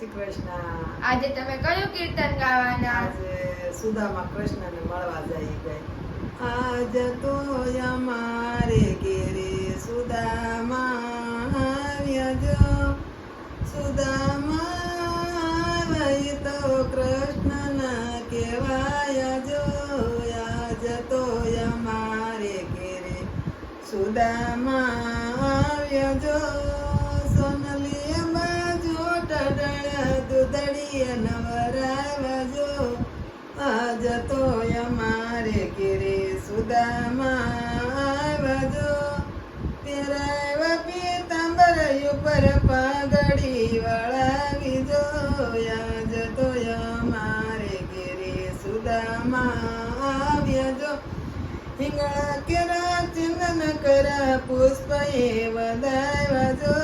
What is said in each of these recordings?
શ્રી કૃષ્ણ। આજે તમે કયું કીર્તન ગાવાના? આજે સુદામા કૃષ્ણને મળવા જઈ ગઈ। આજ તો અમારે ઘેરે સુદામા આવ્યા જો, સુદામા વહી તો કૃષ્ણના કહેવાયા જો। આજ તો અમારે ઘેરે સુદામા આવ્યા જો, સોનલી બાજુ ટડળ દૂધડીએ નવરાવા જો। આજ તો અમારે ઘેરે સુદામા આવ્યા જો, તેરાવા પીતાંબર ઉપર પાઘડી વળાવી જો। આજ તો અમારે ઘેરે સુદામા આવ્યા જો, હિંગળા કેરા ચંદન કરા પુષ્પ એ વધાવ્યા જો।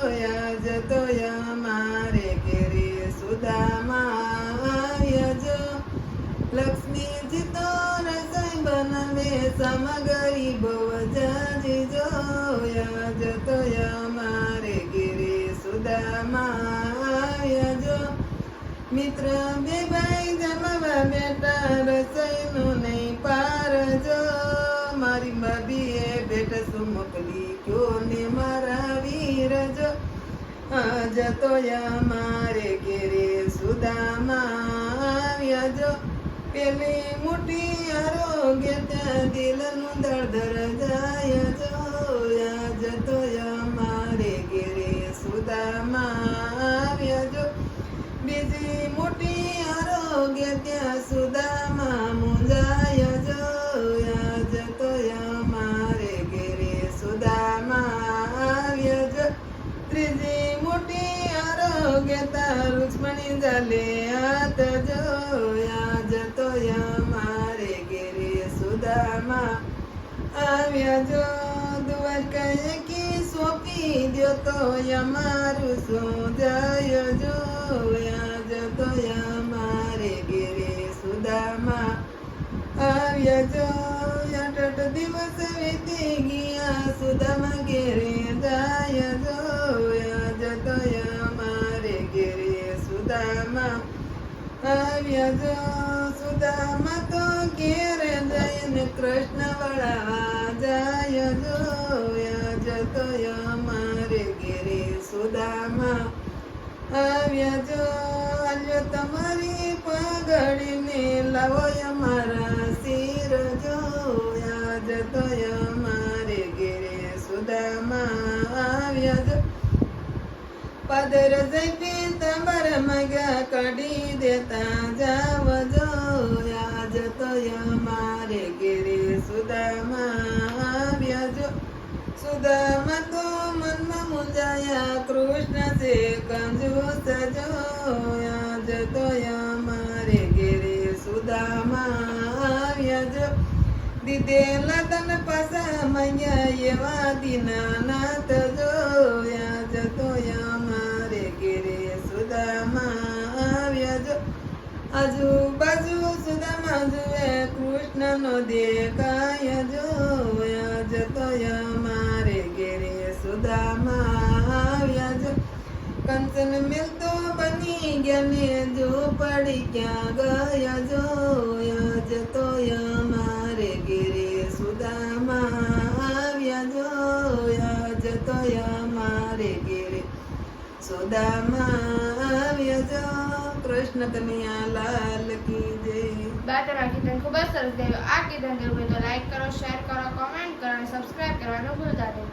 આજ તો અમારે ઘેરે સુદામા આવ્યા જો, લક્ષ્મીજી તો રસોઈ બનાવે સામગ્રી બહુ જાજી જો। આજ તો અમારે ઘેરે સુદામા આવ્યા જો, મિત્ર બે ભાઈ જમવા બેઠા રસોઈનું નહીં પાર જો। મારી ભાભીએ ભેટ શું મોકલી કયો ને મારા વીર જો। આજ તો અમારે ઘેરે સુદામા આવ્યા જો, પેલી મોટી આરોગ્ય ત્યાં દિલનું દળદર જાય જો। આજ તો અમારે ઘેરે સુદામા આવ્યા જો, બીજી મોટી આરોગ્ય ત્યાં સુદામા મુંજાય જો। આજ તો અમારે ઘેરે સુદામા આવ્યા જો, ત્રીજી મોટી આરોગ્ય ત્યાં રૂક્ષ્મણી જાલે હાથ જો। આજ તો અમારે ઘેરે સુદામા આવ્યા જો, દ્વારકા કી સોંપી દો તો અમારું શું જાય જો। આજ તો અમારે ઘેરે સુદામા આવ્યા જો, 8 દિવસ વીતી ગયા સુદામા ઘેરે જાય જો। આજ તો અમારે ઘેરે સુદામા આવ્યા જો, સુદામા તો ઘેરે જઈને કૃષ્ણ વળાવા જાય જો। આજ તો અમારે ઘેરે સુદામા આવ્યા જો, આલ્યો તમારી પાઘડીને લાવો અમારા શિર જો। આજ તો અમારે ઘેરે સુદામા આવ્યા જો, પાદર જઈ પીતાંબર મગ્યા કાઢી દેતા જાવ જો। આજ તો અમારે ઘેરે સુદામા આવ્યા જો, સુદામા તો મનમાં મુંજાયા કૃષ્ણ છે કંજૂસ જો। આજ તો અમારે ઘેરે સુદામા આવ્યા જો, દીધેલા તન પાસા મૈયા એવા દીનાનાથ જો। આજ તો અમારે ઘેરે સુદામા આવ્યા જો, આજુબાજુ સુદામા જુએ કૃષ્ણનો દેખાય જો। આજ તો અમારે ઘેરે સુદામા આવ્યા જો, કંચન મિલતો બની ગયા ને જો પડી ક્યાં ગયા જો। આજ તો અમારે ઘેરે સુદામા આવ્યા જો, આજ તો અમારે ઘેરે સુદામા આવ્યા જો। કૃષ્ણ કનૈયા લાલ કી જય। બા તમારા કીર્તન ખૂબ જ સરસ ગયું। આ કીર્તન ગમ્યું હોય તો લાઈક કરો, શેર કરો, કોમેન્ટ કરો અને સબસ્ક્રાઇબ કરવાનું ભૂલતા નહીં।